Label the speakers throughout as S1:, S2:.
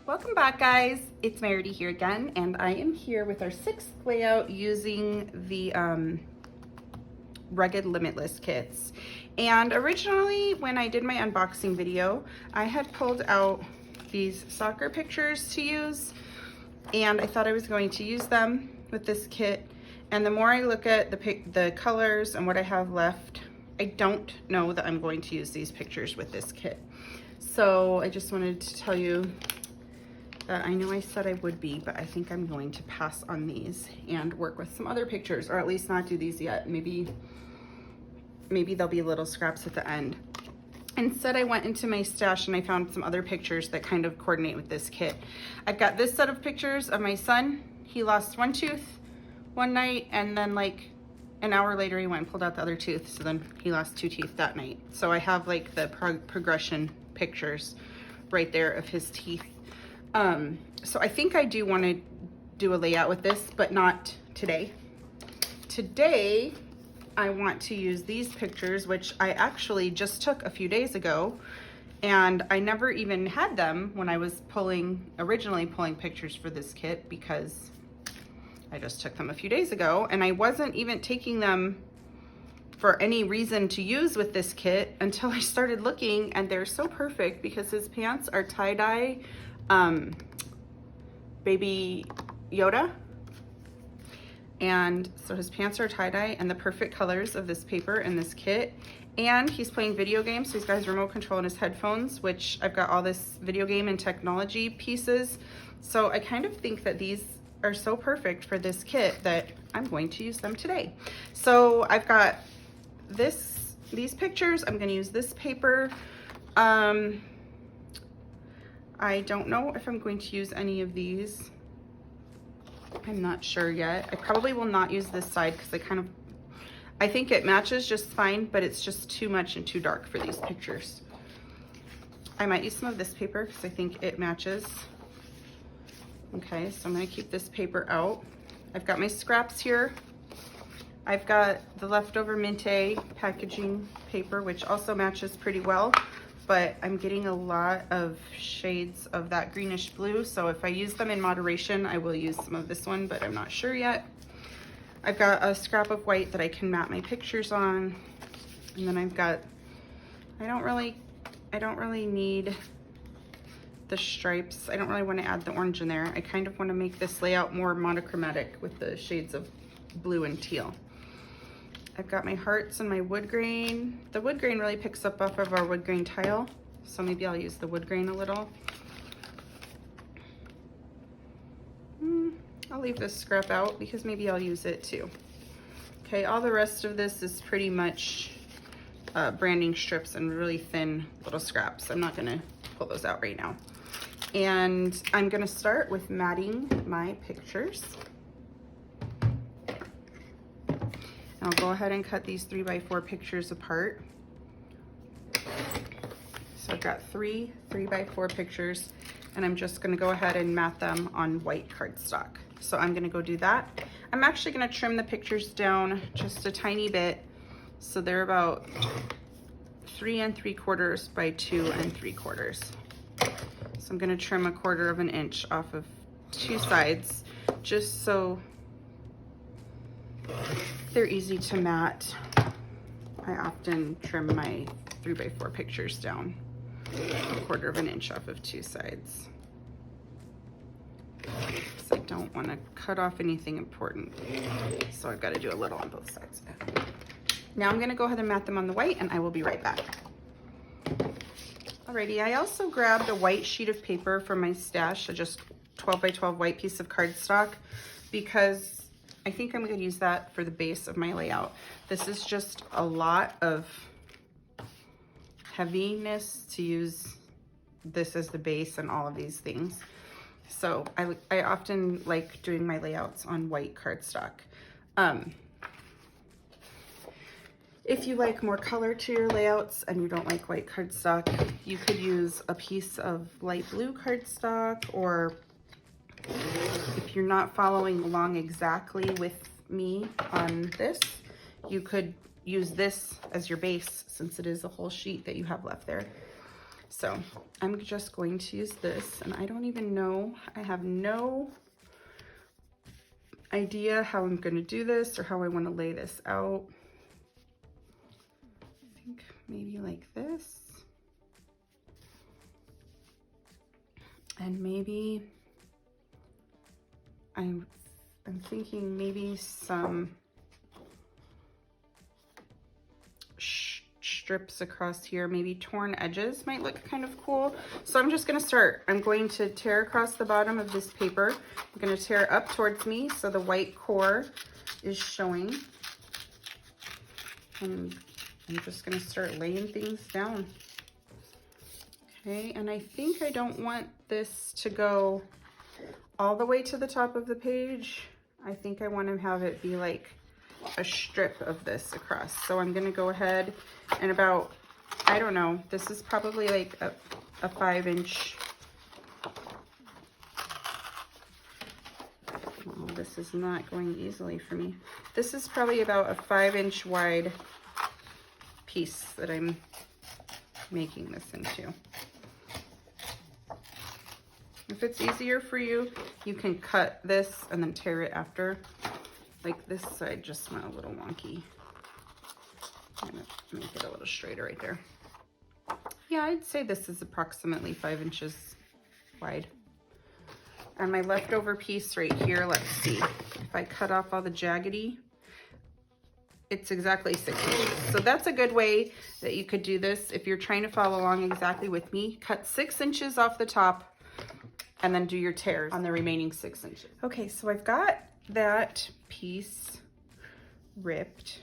S1: Welcome back, guys. It's Meridy here again, and I am here with our 6th layout using the rugged Limitless kits. And originally, when I did my unboxing video, I had pulled out these soccer pictures to use, and I thought I was going to use them with this kit. And the more I look at the colors and what I have left, I don't know that I'm going to use these pictures with this kit. So I just wanted to tell you that I know I said I would be, but I think I'm going to pass on these and work with some other pictures, or at least not do these yet. Maybe there'll be little scraps at the end. Instead, I went into my stash and I found some other pictures that kind of coordinate with this kit. I've got this set of pictures of my son. He lost one tooth one night, and then like an hour later he went and pulled out the other tooth, so then he lost 2 teeth that night. So I have like the progression pictures right there of his teeth. So I think I do want to do a layout with this, but not today. Today, I want to use these pictures, which I actually just took a few days ago, and I never even had them when I was originally pulling pictures for this kit, because I just took them a few days ago, and I wasn't even taking them for any reason to use with this kit until I started looking, and they're so perfect because his pants are tie-dye Baby Yoda, and so his pants are tie-dye and the perfect colors of this paper and this kit, and he's playing video games, so he's got his remote control and his headphones, which I've got all this video game and technology pieces. So I kind of think that these are so perfect for this kit that I'm going to use them today. So I've got these pictures. I'm going to use this paper. I don't know if I'm going to use any of these. I'm not sure yet. I probably will not use this side because I think it matches just fine, but it's just too much and too dark for these pictures. I might use some of this paper because I think it matches. Okay, so I'm gonna keep this paper out. I've got my scraps here. I've got the leftover Minte packaging paper, which also matches pretty well, but I'm getting a lot of shades of that greenish blue, so if I use them in moderation, I will use some of this one, but I'm not sure yet. I've got a scrap of white that I can map my pictures on, and then I've got, I don't really need the stripes. I don't really want to add the orange in there. I kind of want to make this layout more monochromatic with the shades of blue and teal. I've got my hearts and my wood grain. The wood grain really picks up off of our wood grain tile, so maybe I'll use the wood grain a little. I'll leave this scrap out because maybe I'll use it too. Okay, all the rest of this is pretty much branding strips and really thin little scraps. I'm not gonna pull those out right now. And I'm gonna start with matting my pictures. I'll go ahead and cut these 3x4 pictures apart. So I've got 3 3x4 pictures, and I'm just gonna go ahead and mat them on white cardstock. So I'm gonna go do that. I'm actually gonna trim the pictures down just a tiny bit, so they're about 3 3/4 by 2 3/4. So I'm gonna trim 1/4 of an inch off of 2 sides, just so they're easy to mat. I often trim my 3x4 pictures down 1/4 of an inch off of 2 sides. So I don't want to cut off anything important. So I've got to do a little on both sides. Now I'm going to go ahead and mat them on the white, and I will be right back. Alrighty, I also grabbed a white sheet of paper from my stash, a just 12x12 white piece of cardstock, because I think I'm going to use that for the base of my layout. This is just a lot of heaviness to use this as the base and all of these things. So I often like doing my layouts on white cardstock. If you like more color to your layouts and you don't like white cardstock, you could use a piece of light blue cardstock, or if you're not following along exactly with me on this, you could use this as your base, since it is a whole sheet that you have left there. So I'm just going to use this, and I don't even know, I have no idea how I'm going to do this or how I want to lay this out. I think maybe like this. And maybe I'm thinking maybe some strips across here, maybe torn edges might look kind of cool. So I'm just gonna start. I'm going to tear across the bottom of this paper. I'm gonna tear up towards me so the white core is showing. And I'm just gonna start laying things down. Okay, and I think I don't want this to go all the way to the top of the page. I think I want to have it be like a strip of this across. So I'm gonna go ahead and about, I don't know, this is probably like a 5-inch. Oh, this is not going easily for me. This is probably about a 5-inch wide piece that I'm making this into. If it's easier for you, you can cut this and then tear it after. Like this side just went a little wonky. I'm gonna make it a little straighter right there. Yeah, I'd say this is approximately 5 inches wide. And my leftover piece right here, let's see. If I cut off all the jaggedy, it's exactly 6 inches. So that's a good way that you could do this. If you're trying to follow along exactly with me, cut 6 inches off the top and then do your tears on the remaining 6 inches. Okay, so I've got that piece ripped.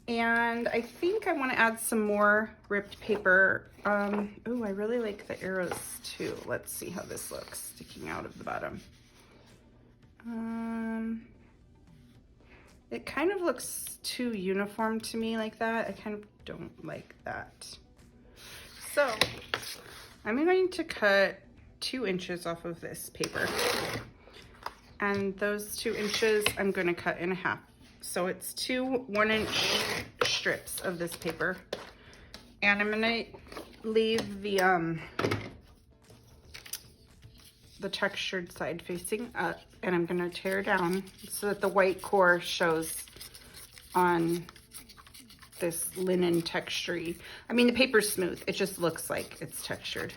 S1: And I think I want to add some more ripped paper. Oh, I really like the arrows too. Let's see how this looks sticking out of the bottom. It kind of looks too uniform to me like that. I kind of don't like that. So I'm going to cut 2 inches off of this paper. And those 2 inches I'm going to cut in half. So it's 2 1-inch strips of this paper. And I'm going to leave the textured side facing up, and I'm going to tear down so that the white core shows on this linen texture-y. I mean, the paper's smooth. It just looks like it's textured.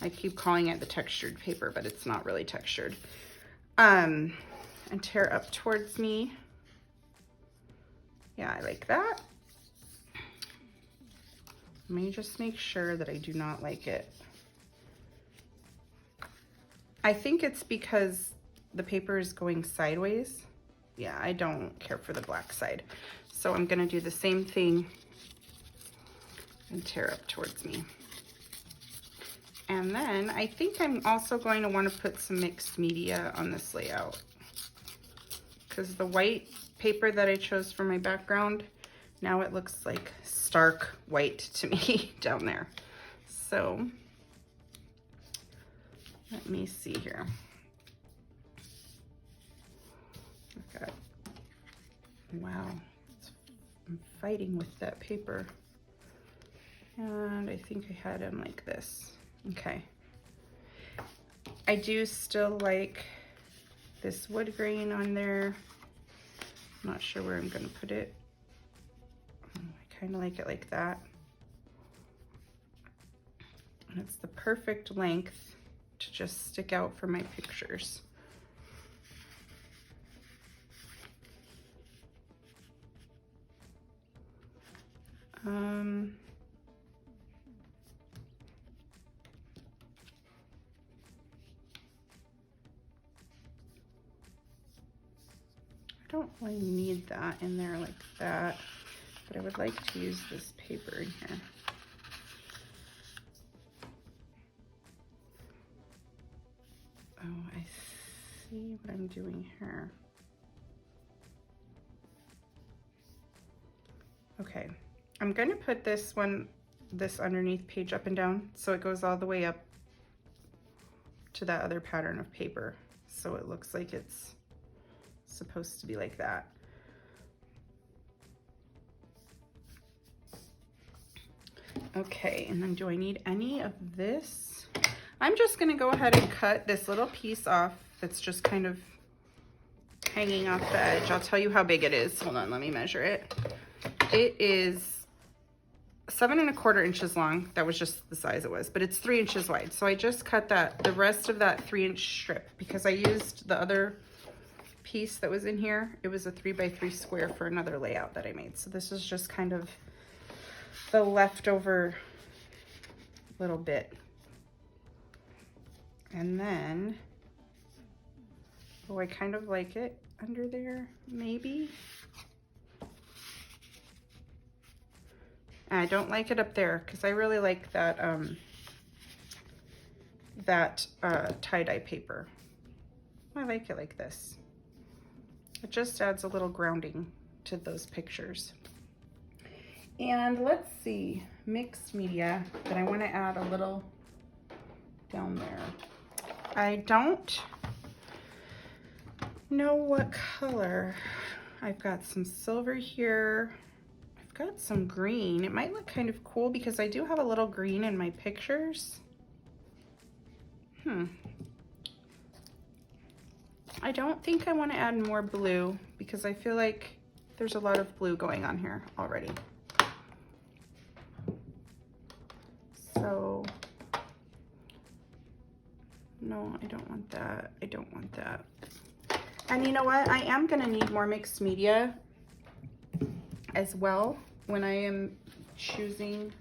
S1: I keep calling it the textured paper, but it's not really textured. And tear up towards me. Yeah, I like that. Let me just make sure that I do not like it. I think it's because the paper is going sideways. Yeah, I don't care for the black side. So I'm gonna do the same thing and tear up towards me. And then I think I'm also going to want to put some mixed media on this layout, because the white paper that I chose for my background, now it looks like stark white to me down there. So let me see here. I've got, wow, I'm fighting with that paper. And I think I had him like this. Okay. I do still like this wood grain on there. I'm not sure where I'm gonna put it. I kind of like it like that. And it's the perfect length to just stick out for my pictures. I don't really need that in there like that, but I would like to use this paper in here. Oh, I see what I'm doing here. Okay, I'm going to put this underneath page up and down so it goes all the way up to that other pattern of paper. So it looks like it's supposed to be like that. Okay, and then do I need any of this? I'm just gonna go ahead and cut this little piece off that's just kind of hanging off the edge. I'll tell you how big it is. Hold on, let me measure it. It is 7¼ inches long. That was just the size it was, but it's 3 inches wide. So I just cut the rest of that 3-inch strip because I used the other piece that was in here. It was a 3x3 square for another layout that I made. So this is just kind of the leftover little bit. And then, oh, I kind of like it under there, maybe. And I don't like it up there because I really like that tie-dye paper. I like it like this. It just adds a little grounding to those pictures. And let's see, mixed media, but I want to add a little down there. I don't know what color. I've got some silver here. I've got some green. It might look kind of cool because I do have a little green in my pictures. I don't think I want to add more blue because I feel like there's a lot of blue going on here already. So, no, I don't want that. I don't want that. And you know what? I am going to need more mixed media as well when I am choosing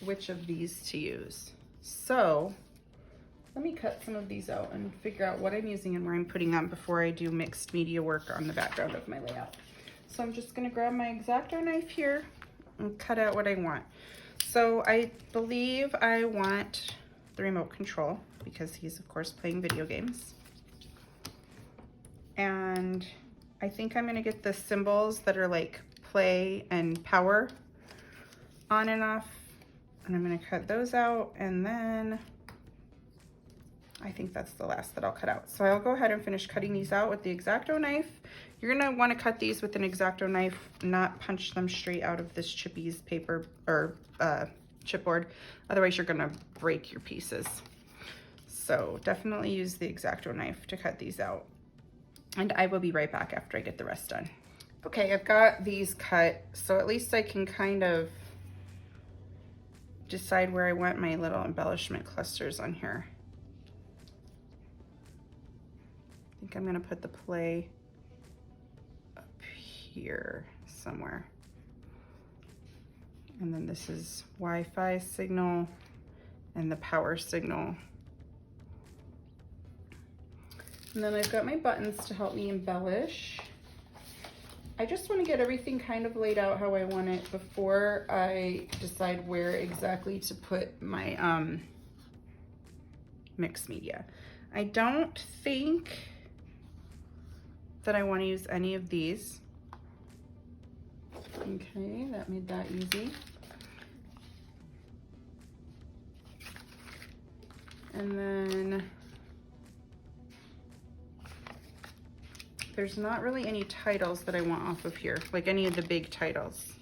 S1: which of these to use. So, let me cut some of these out and figure out what I'm using and where I'm putting them before I do mixed media work on the background of my layout. So I'm just going to grab my X-Acto knife here and cut out what I want. So I believe I want the remote control because he's of course playing video games. And I think I'm going to get the symbols that are like play and power on and off. And I'm going to cut those out, and then I think that's the last that I'll cut out. So I'll go ahead and finish cutting these out with the X-Acto knife. You're gonna wanna cut these with an X-Acto knife, not punch them straight out of this chippies paper or chipboard. Otherwise you're gonna break your pieces. So definitely use the X-Acto knife to cut these out. And I will be right back after I get the rest done. Okay, I've got these cut, so at least I can kind of decide where I want my little embellishment clusters on here. I think I'm gonna put the play up here somewhere. And then this is Wi-Fi signal and the power signal. And then I've got my buttons to help me embellish. I just want to get everything kind of laid out how I want it before I decide where exactly to put my mixed media. I don't think that I want to use any of these. Okay, that made that easy. And then there's not really any titles that I want off of here, like any of the big titles.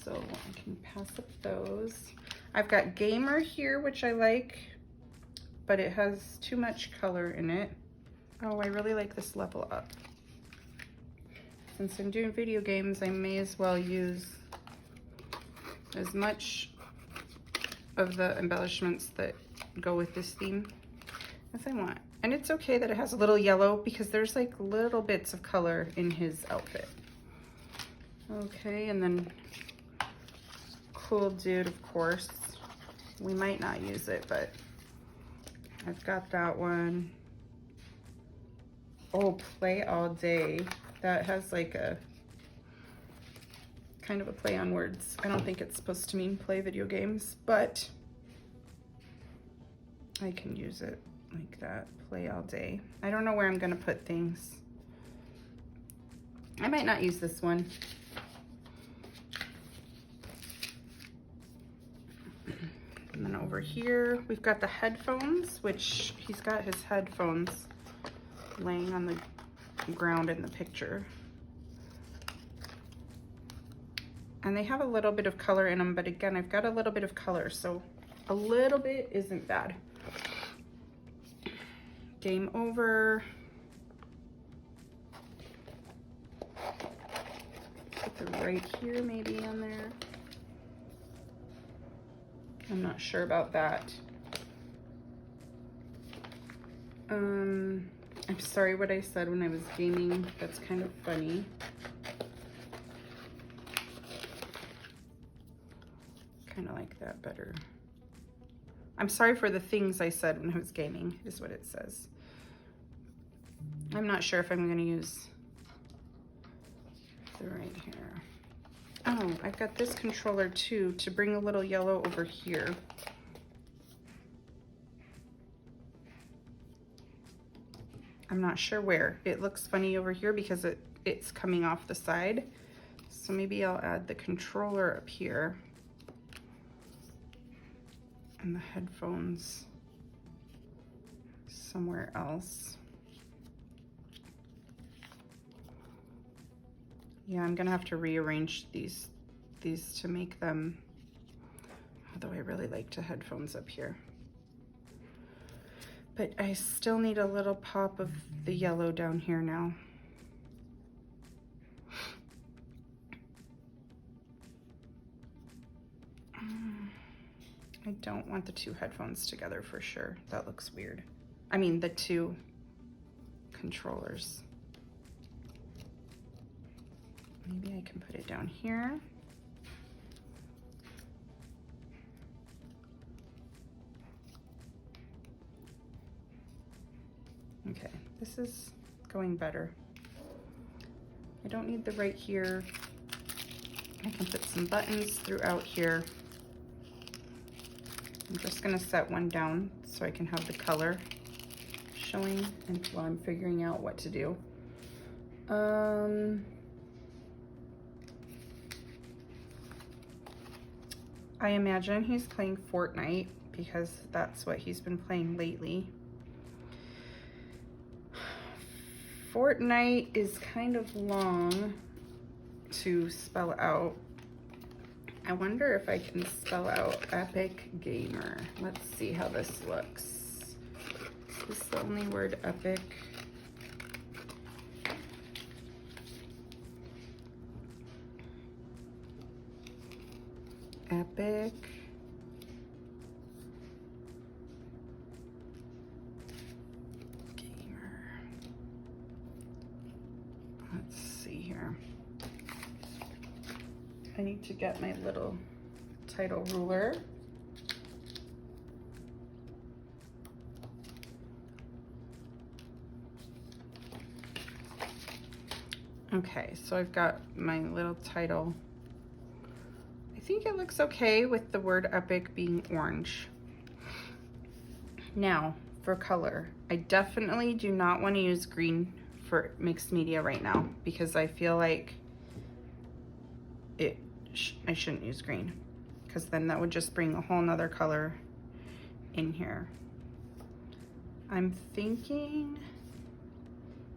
S1: So I can pass up those. I've got gamer here, which I like, but it has too much color in it. Oh, I really like this level up. Since I'm doing video games, I may as well use as much of the embellishments that go with this theme as I want. And it's okay that it has a little yellow because there's like little bits of color in his outfit. Okay, and then cool dude, of course. We might not use it, but I've got that one. Oh, play all day. That has like a kind of a play on words. I don't think it's supposed to mean play video games, but I can use it like that. Play all day. I don't know where I'm gonna put things. I might not use this one. And then over here, we've got the headphones, which he's got his headphones laying on the ground in the picture. And they have a little bit of color in them, but again, I've got a little bit of color, so a little bit isn't bad. Game over. Put the right here maybe on there. I'm not sure about that. I'm sorry what I said when I was gaming. That's kind of funny. Kind of like that better. I'm sorry for the things I said when I was gaming, is what it says. I'm not sure if I'm going to use the right hair. Oh, I've got this controller too to bring a little yellow over here. I'm not sure where. It looks funny over here because it's coming off the side. So maybe I'll add the controller up here. And the headphones somewhere else. Yeah, I'm gonna have to rearrange these to make them, although I really like the headphones up here. But I still need a little pop of the yellow down here now. I don't want the two headphones together for sure. That looks weird. I mean, the two controllers. Maybe I can put it down here. Okay, this is going better. I don't need the right here. I can put some buttons throughout here. I'm just gonna set one down so I can have the color showing while I'm figuring out what to do. I imagine he's playing Fortnite because that's what he's been playing lately. Fortnite is kind of long to spell out. I wonder if I can spell out Epic Gamer. Let's see how this looks. Is this the only word, epic? Epic. Gamer. Let's see here. I need to get my little title ruler. Okay, so I've got my little title. I think it looks okay with the word epic being orange. Now, for color, I definitely do not want to use green for mixed media right now because I feel like I shouldn't use green because then that would just bring a whole nother color in here. I'm thinking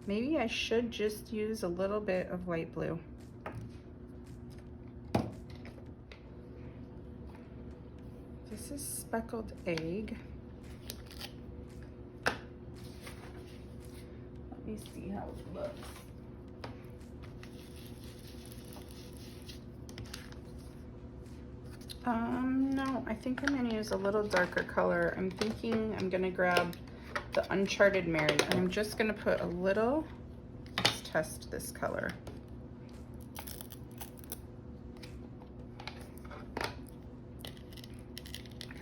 S1: maybe I should just use a little bit of light blue. This is speckled egg. Let me see how it looks. No, I think I'm gonna use a little darker color. I'm thinking I'm gonna grab the Uncharted Meridy, and I'm just gonna put a little, let's test this color. I'm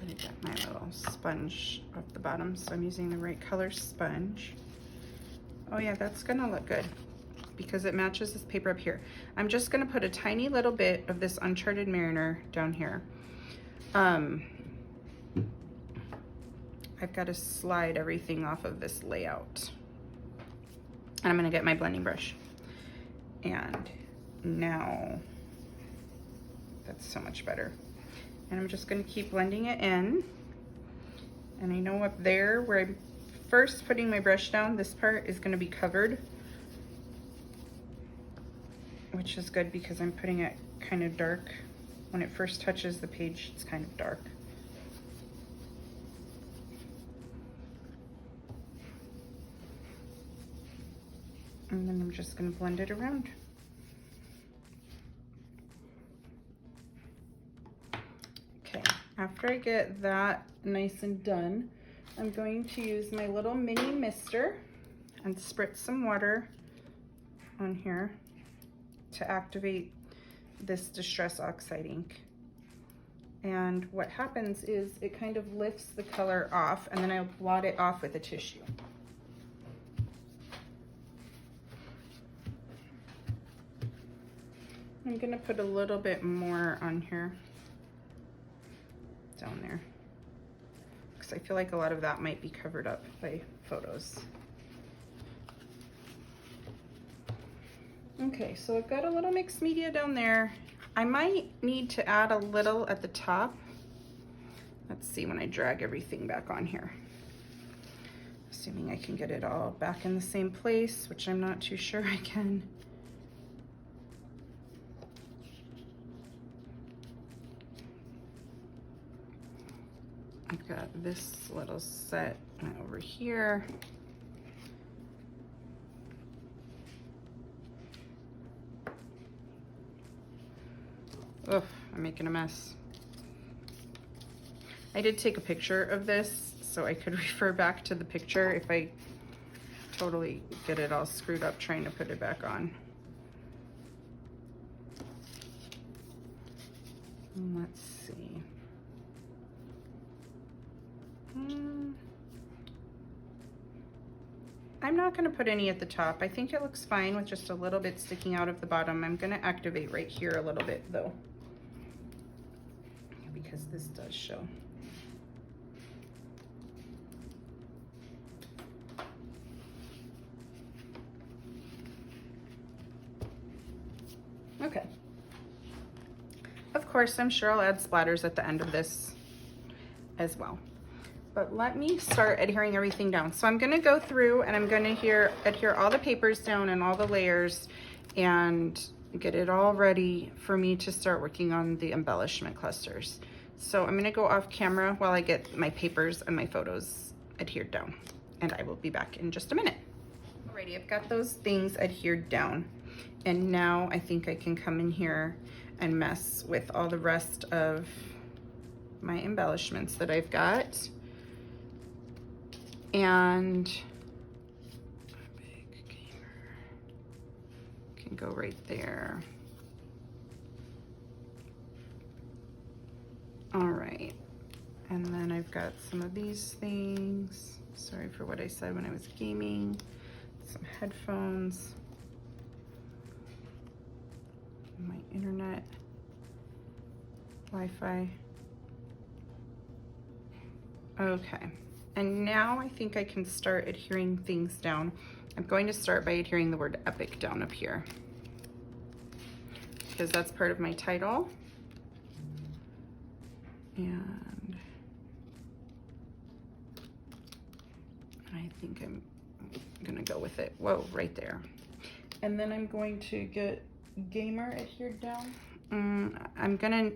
S1: gonna get my little sponge off the bottom, so I'm using the right color sponge. Oh yeah, that's gonna look good because it matches this paper up here. I'm just gonna put a tiny little bit of this Uncharted Mariner down here. I've got to slide everything off of this layout. And I'm gonna get my blending brush. And now, that's so much better. And I'm just gonna keep blending it in. And I know up there where I'm first putting my brush down, this part is gonna be covered, which is good because I'm putting it kind of dark. When it first touches the page, it's kind of dark. And then I'm just going to blend it around. Okay, after I get that nice and done, I'm going to use my little mini mister and spritz some water on here to activate this Distress Oxide ink. And what happens is it kind of lifts the color off, and then I'll blot it off with a tissue. I'm gonna put a little bit more on here, down there, because I feel like a lot of that might be covered up by photos. Okay, so I've got a little mixed media down there. I might need to add a little at the top. Let's see when I drag everything back on here. Assuming I can get it all back in the same place, which I'm not too sure I can. I've got this little set over here. Oh, I'm making a mess. I did take a picture of this so I could refer back to the picture if I totally get it all screwed up trying to put it back on. Let's see. I'm not going to put any at the top. I think it looks fine with just a little bit sticking out of the bottom. I'm going to activate right here a little bit though, because this does show. Okay. Of course, I'm sure I'll add splatters at the end of this as well. But let me start adhering everything down. So I'm gonna go through and I'm gonna adhere all the papers down and all the layers and get it all ready for me to start working on the embellishment clusters. So I'm gonna go off camera while I get my papers and my photos adhered down, and I will be back in just a minute. Alrighty, I've got those things adhered down, and now I think I can come in here and mess with all the rest of my embellishments that I've got. And big gamer can go right there. All right, and then I've got some of these things. Sorry for what I said when I was gaming. Some headphones, my internet, Wi-Fi. Okay. And now I think I can start adhering things down. I'm going to start by adhering the word epic down up here, because that's part of my title. And I think I'm gonna go with it. Whoa, right there. And then I'm going to get gamer adhered down.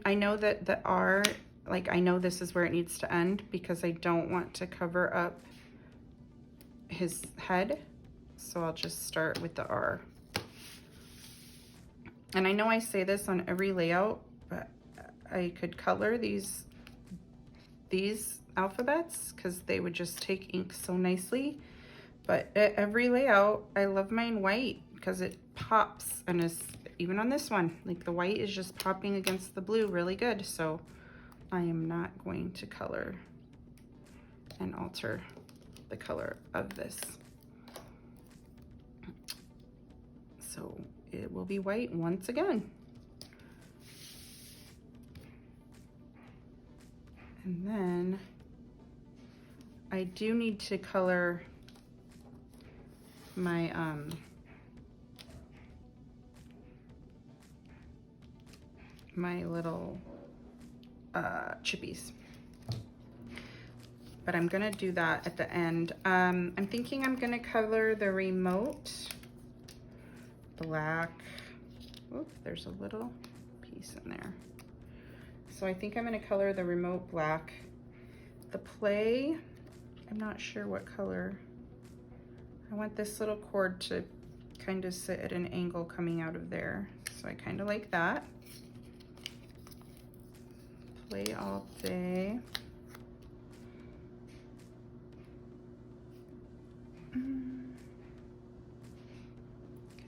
S1: I know that the R, like I know this is where it needs to end because I don't want to cover up his head. So I'll just start with the R. And I know I say this on every layout, but I could color these alphabets because they would just take ink so nicely. But at every layout, I love mine white because it pops, and is even on this one, like the white is just popping against the blue really good. So I am not going to color and alter the color of this. So it will be white once again. And then I do need to color my my little chippies, but I'm gonna do that at the end. I'm thinking I'm gonna color the remote black. Oop, there's a little piece in there. So I think I'm gonna color the remote black. The play, I'm not sure what color. I want this little cord to kind of sit at an angle coming out of there. So I kind of like that. Play all day.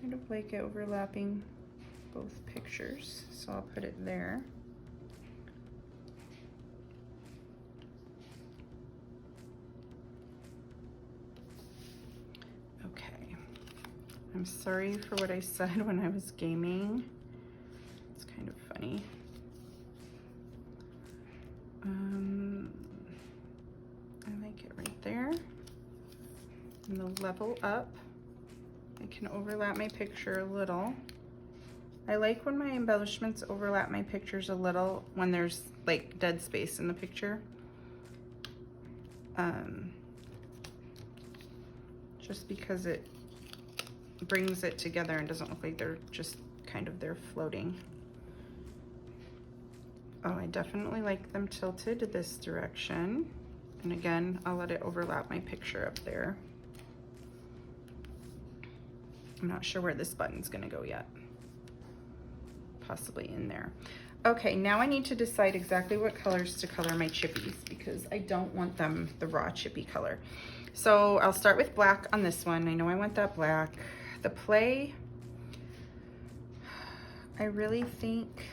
S1: Kind of like it overlapping both pictures, so I'll put it there. Okay, I'm sorry for what I said when I was gaming. It's kind of funny. I like it right there. And the level up, I can overlap my picture a little. I like when my embellishments overlap my pictures a little when there's like dead space in the picture. Just because it brings it together and doesn't look like they're just kind of there floating. Oh, I definitely like them tilted this direction. And again, I'll let it overlap my picture up there. I'm not sure where this button's gonna go yet. Possibly in there. Okay, now I need to decide exactly what colors to color my chippies because I don't want them the raw chippy color. So I'll start with black on this one. I know I want that black. The play, I really think,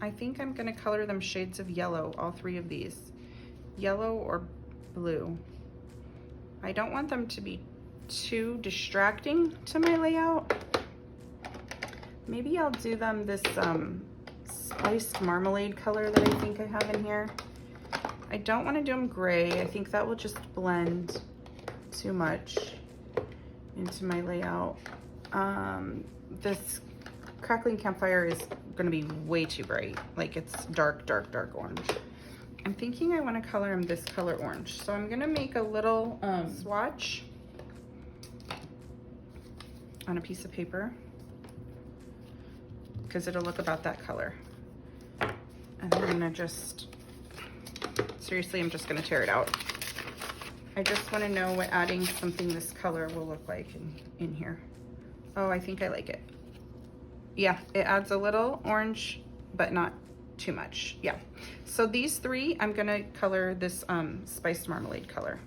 S1: I think I'm gonna color them shades of yellow, all three of these. Yellow or blue. I don't want them to be too distracting to my layout. Maybe I'll do them this spiced marmalade color that I think I have in here. I don't want to do them gray. I think that will just blend too much into my layout. This crackling campfire is going to be way too bright. Like it's dark, dark, dark orange. I'm thinking I want to color them this color orange. So I'm going to make a little swatch on a piece of paper because it'll look about that color. And I'm gonna just, seriously, I'm just gonna tear it out. I just wanna know what adding something this color will look like in here. Oh, I think I like it. Yeah, it adds a little orange, but not too much. Yeah, so these three, I'm gonna color this spiced marmalade color.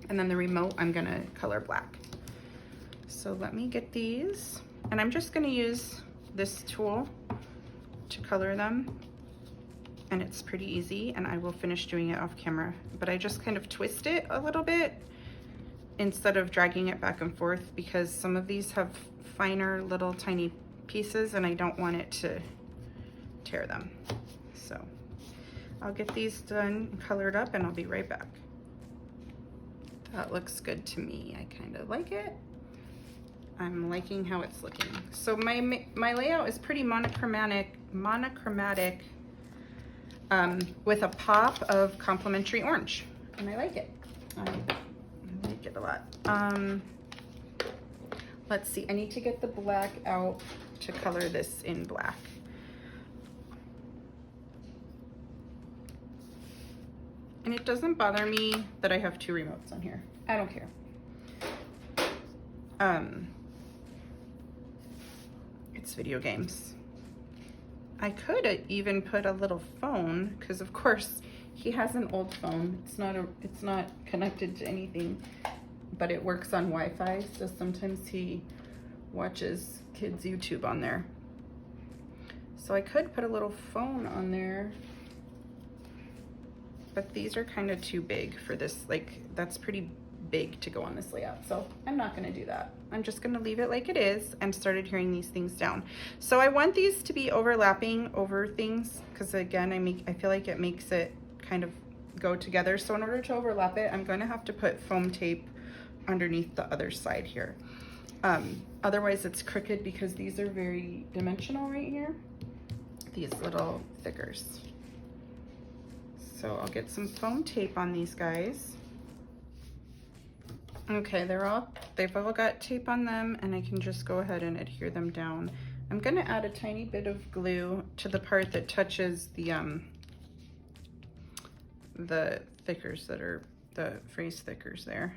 S1: And then the remote, I'm gonna color black. So let me get these, and I'm just gonna use this tool to color them, and it's pretty easy, and I will finish doing it off camera, but I just kind of twist it a little bit instead of dragging it back and forth because some of these have finer little tiny pieces and I don't want it to tear them. So I'll get these done and colored up and I'll be right back. That looks good to me. I kind of like it. I'm liking how it's looking. So my layout is pretty monochromatic with a pop of complementary orange, and I like it. I like it a lot. Let's see, I need to get the black out to color this in black. And it doesn't bother me that I have two remotes on here. I don't care. It's video games. I could even put a little phone because of course he has an old phone. It's not connected to anything, but it works on Wi-Fi, so sometimes he watches kids YouTube on there. So I could put a little phone on there, but these are kind of too big for this. Like that's pretty big to go on this layout, so I'm not going to do that. I'm just going to leave it like it is and started tearing these things down. So I want these to be overlapping over things because again I feel like it makes it kind of go together. So in order to overlap it, I'm going to have to put foam tape underneath the other side here. Otherwise it's crooked because these are very dimensional right here, these little thickers. So I'll get some foam tape on these guys. Okay, they're all they've all got tape on them, and I can just go ahead and adhere them down. I'm gonna add a tiny bit of glue to the part that touches the thickers that are the phrase thickers there,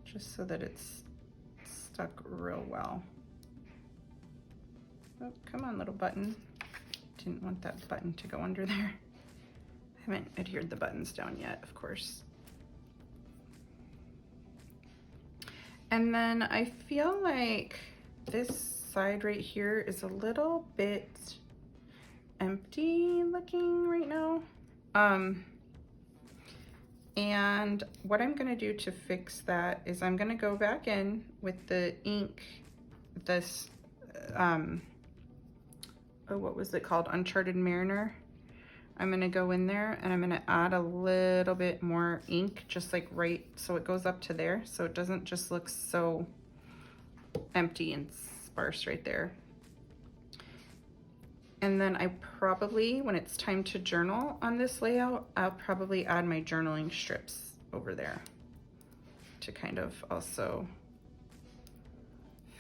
S1: just so that it's stuck real well. Oh, come on, little button. Didn't want that button to go under there. I haven't adhered the buttons down yet, of course. And then I feel like this side right here is a little bit empty looking right now. And what I'm gonna do to fix that is I'm gonna go back in with the ink, this, oh, what was it called? Uncharted Mariner. I'm gonna go in there and I'm gonna add a little bit more ink, just like right, so it goes up to there, so it doesn't just look so empty and sparse right there. And then I probably, when it's time to journal on this layout, I'll probably add my journaling strips over there to kind of also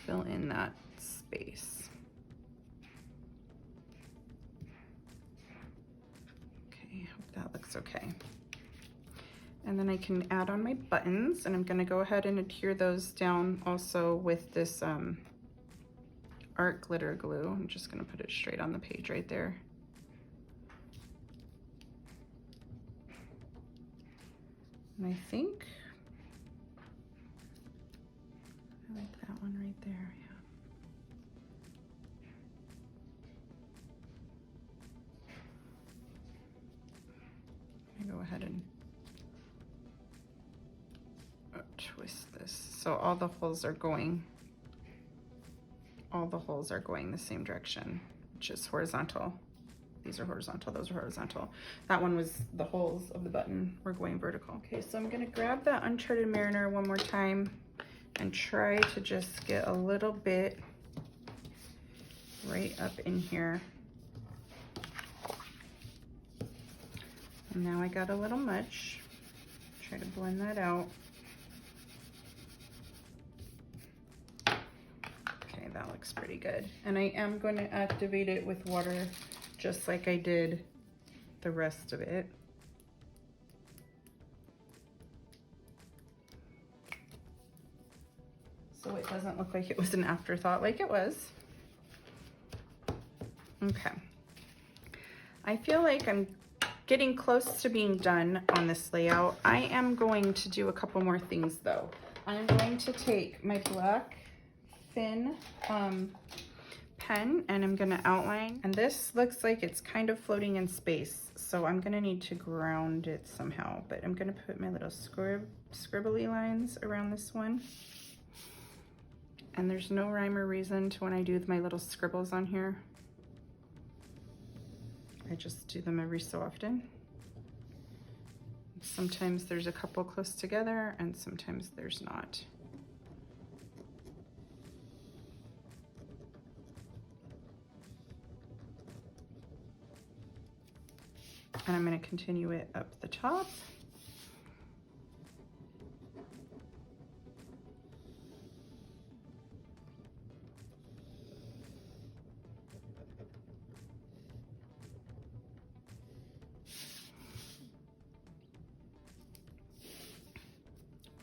S1: fill in that space. Okay, I hope that looks okay. And then I can add on my buttons, and I'm gonna go ahead and adhere those down also with this art glitter glue. I'm just gonna put it straight on the page right there. And I think I like that one right there, yeah. I go ahead and twist this so all the holes are going the same direction, which is horizontal. These are horizontal, those are horizontal. That one was, the holes of the button were going vertical. Okay, so I'm gonna grab that Uncharted Mariner one more time and try to just get a little bit right up in here. And now I got a little much. Try to blend that out. That looks pretty good. And I am going to activate it with water just like I did the rest of it. So it doesn't look like it was an afterthought like it was. Okay. I feel like I'm getting close to being done on this layout. I am going to do a couple more things though. I'm going to take my black thin pen and I'm gonna outline, and this looks like it's kind of floating in space, so I'm gonna need to ground it somehow, but I'm gonna put my little scribbly lines around this one. And there's no rhyme or reason to when I do my little scribbles on here. I just do them every so often. Sometimes there's a couple close together and sometimes there's not. And I'm going to continue it up the top.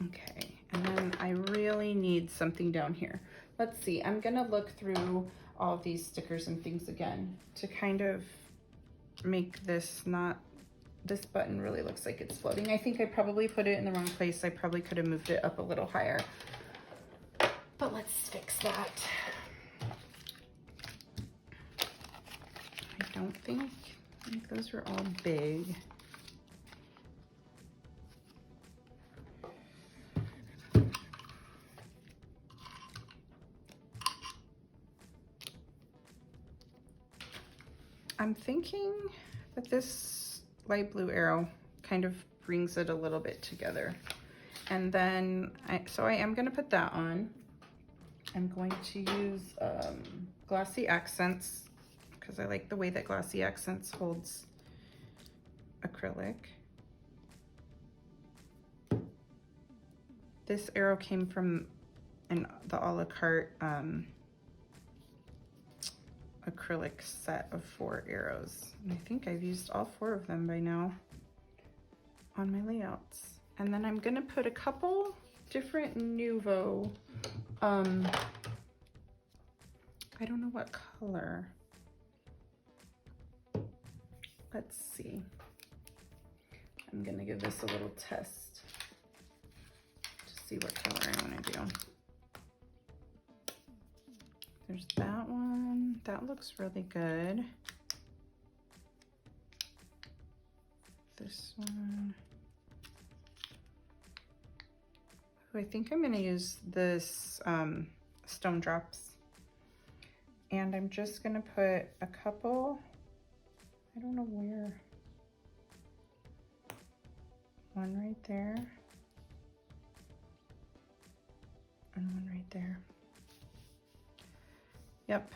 S1: Okay, and then I really need something down here. Let's see, I'm going to look through all of these stickers and things again to kind of make this not, this button really looks like it's floating. I think I probably put it in the wrong place. I probably could have moved it up a little higher, but let's fix that. I don't think those are all big. I'm thinking that this light blue arrow kind of brings it a little bit together. And then, so I am gonna put that on. I'm going to use Glossy Accents because I like the way that Glossy Accents holds acrylic. This arrow came from the a la carte acrylic set of 4 arrows. And I think I've used all 4 of them by now on my layouts. And then I'm gonna put a couple different Nuvo, I don't know what color. Let's see. I'm gonna give this a little test to see what color I wanna do. There's that one. That looks really good. This one. Oh, I think I'm gonna use this Stone Drops. And I'm just gonna put a couple, I don't know where. One right there. And one right there. Yep.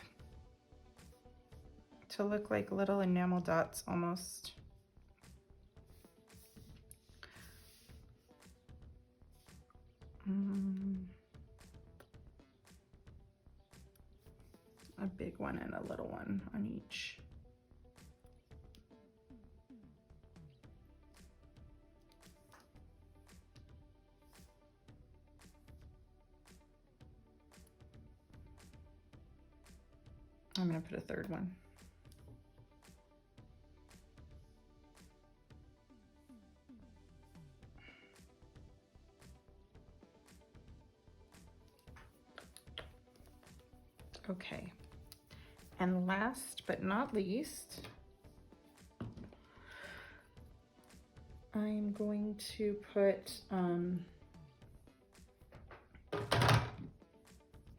S1: To look like little enamel dots almost. A big one and a little one on each. I'm gonna put a third one. Okay. And last but not least, I'm going to put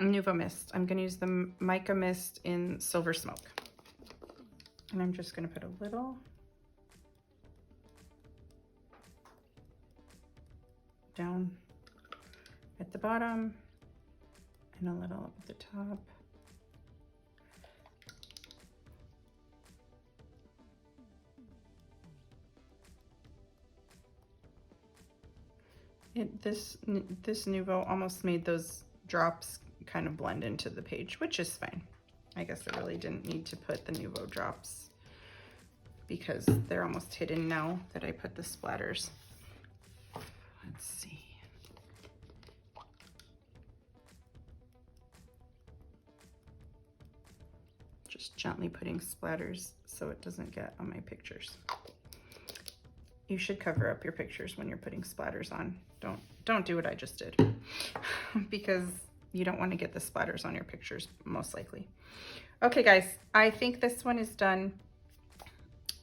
S1: Nuvo Mist. I'm going to use the Mica Mist in Silver Smoke. And I'm just going to put a little down at the bottom and a little up at the top. This Nuvo almost made those drops kind of blend into the page, which is fine. I guess I really didn't need to put the Nuvo drops because they're almost hidden now that I put the splatters. Let's see. Just gently putting splatters so it doesn't get on my pictures. You should cover up your pictures when you're putting splatters on. Don't do what I just did because you don't want to get the splatters on your pictures, most likely. Okay, guys, I think this one is done.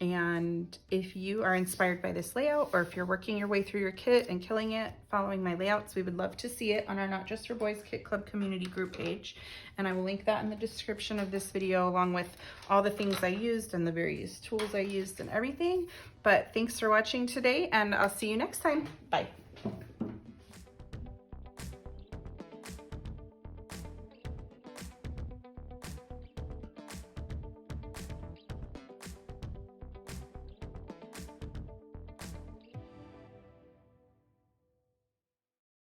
S1: And if you are inspired by this layout, or if you're working your way through your kit and killing it, following my layouts, we would love to see it on our Not Just for Boys Kit Club community group page. And I will link that in the description of this video, along with all the things I used and the various tools I used and everything. But thanks for watching today, and I'll see you next time. Bye.